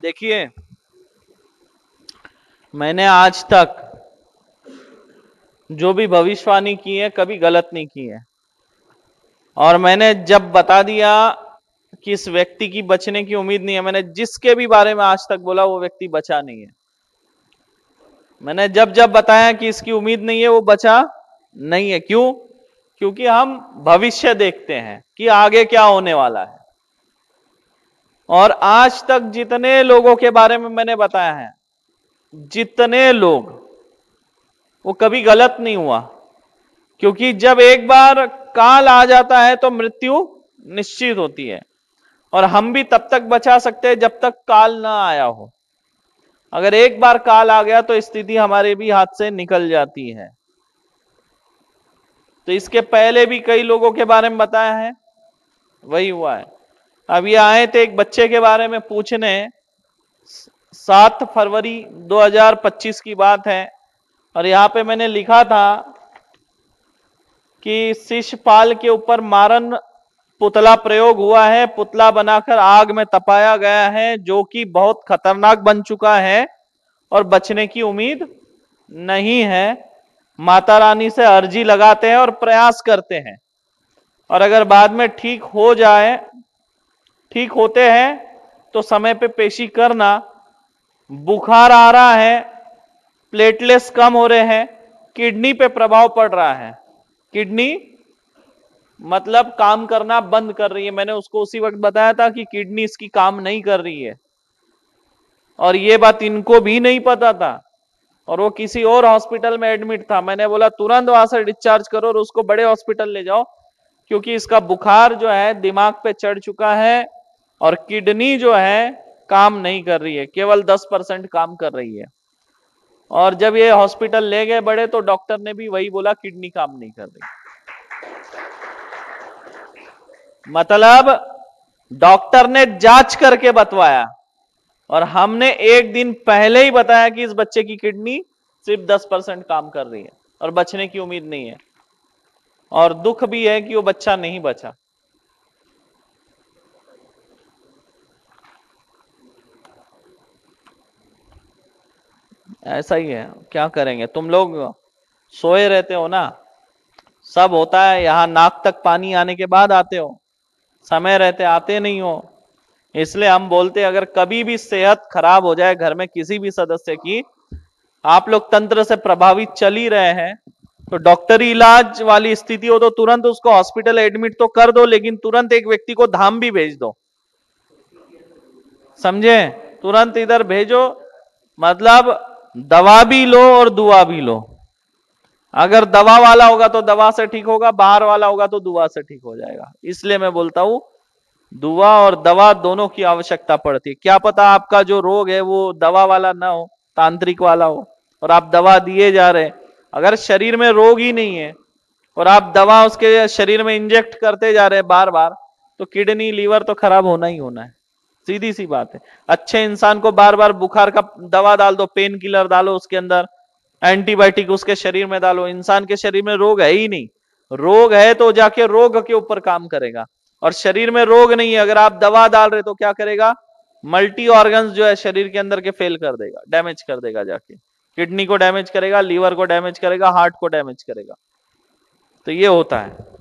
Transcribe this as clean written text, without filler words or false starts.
देखिए, मैंने आज तक जो भी भविष्यवाणी की है कभी गलत नहीं की है। और मैंने जब बता दिया कि इस व्यक्ति की बचने की उम्मीद नहीं है, मैंने जिसके भी बारे में आज तक बोला वो व्यक्ति बचा नहीं है। मैंने जब जब बताया कि इसकी उम्मीद नहीं है, वो बचा नहीं है। क्यों? क्योंकि हम भविष्य देखते हैं कि आगे क्या होने वाला है। और आज तक जितने लोगों के बारे में मैंने बताया है, जितने लोग, वो कभी गलत नहीं हुआ। क्योंकि जब एक बार काल आ जाता है तो मृत्यु निश्चित होती है। और हम भी तब तक बचा सकते हैं जब तक काल ना आया हो। अगर एक बार काल आ गया तो स्थिति हमारे भी हाथ से निकल जाती है। तो इसके पहले भी कई लोगों के बारे में बताया है, वही हुआ है। अब ये आए थे एक बच्चे के बारे में पूछने, 7 फरवरी 2025 की बात है। और यहां पे मैंने लिखा था कि शिशुपाल के ऊपर मारन पुतला प्रयोग हुआ है, पुतला बनाकर आग में तपाया गया है, जो कि बहुत खतरनाक बन चुका है और बचने की उम्मीद नहीं है। माता रानी से अर्जी लगाते हैं और प्रयास करते हैं, और अगर बाद में ठीक हो जाए, ठीक होते हैं तो समय पे पेशी करना। बुखार आ रहा है, प्लेटलेट्स कम हो रहे हैं, किडनी पे प्रभाव पड़ रहा है। किडनी मतलब काम करना बंद कर रही है। मैंने उसको उसी वक्त बताया था कि किडनी इसकी काम नहीं कर रही है, और ये बात इनको भी नहीं पता था। और वो किसी और हॉस्पिटल में एडमिट था। मैंने बोला तुरंत वहां से डिस्चार्ज करो और उसको बड़े हॉस्पिटल ले जाओ, क्योंकि इसका बुखार जो है दिमाग पे चढ़ चुका है और किडनी जो है काम नहीं कर रही है, केवल 10% काम कर रही है। और जब ये हॉस्पिटल ले गए बड़े, तो डॉक्टर ने भी वही बोला, किडनी काम नहीं कर रही। मतलब डॉक्टर ने जांच करके बतवाया, और हमने एक दिन पहले ही बताया कि इस बच्चे की किडनी सिर्फ 10% काम कर रही है और बचने की उम्मीद नहीं है। और दुख भी है कि वो बच्चा नहीं बचा। ऐसा ही है, क्या करेंगे। तुम लोग सोए रहते हो ना, सब होता है। यहां नाक तक पानी आने के बाद आते हो, समय रहते आते नहीं हो। इसलिए हम बोलते, अगर कभी भी सेहत खराब हो जाए घर में किसी भी सदस्य की, आप लोग तंत्र से प्रभावित चल ही रहे हैं, तो डॉक्टरी इलाज वाली स्थिति हो तो तुरंत उसको हॉस्पिटल एडमिट तो कर दो, लेकिन तुरंत एक व्यक्ति को धाम भी भेज दो। समझे? तुरंत इधर भेजो। मतलब दवा भी लो और दुआ भी लो। अगर दवा वाला होगा तो दवा से ठीक होगा, बाहर वाला होगा तो दुआ से ठीक हो जाएगा। इसलिए मैं बोलता हूं, दुआ और दवा दोनों की आवश्यकता पड़ती है। क्या पता आपका जो रोग है वो दवा वाला ना हो, तांत्रिक वाला हो, और आप दवा दिए जा रहे हैं। अगर शरीर में रोग ही नहीं है और आप दवा उसके शरीर में इंजेक्ट करते जा रहे हैं बार बार, तो किडनी लीवर तो खराब होना ही होना है। सीधी सी बात है। अच्छे इंसान को बार बार बुखार का दवा डाल दो, पेन किलर डालो उसके अंदर, एंटीबायोटिक उसके शरीर में डालो, इंसान के शरीर में रोग है ही नहीं। रोग है तो जाके रोग के ऊपर काम करेगा, और शरीर में रोग नहीं है, अगर आप दवा डाल रहे तो क्या करेगा, मल्टी ऑर्गन्स जो है शरीर के अंदर के फेल कर देगा, डैमेज कर देगा, जाके किडनी को डैमेज करेगा, लीवर को डैमेज करेगा, हार्ट को डैमेज करेगा। तो ये होता है।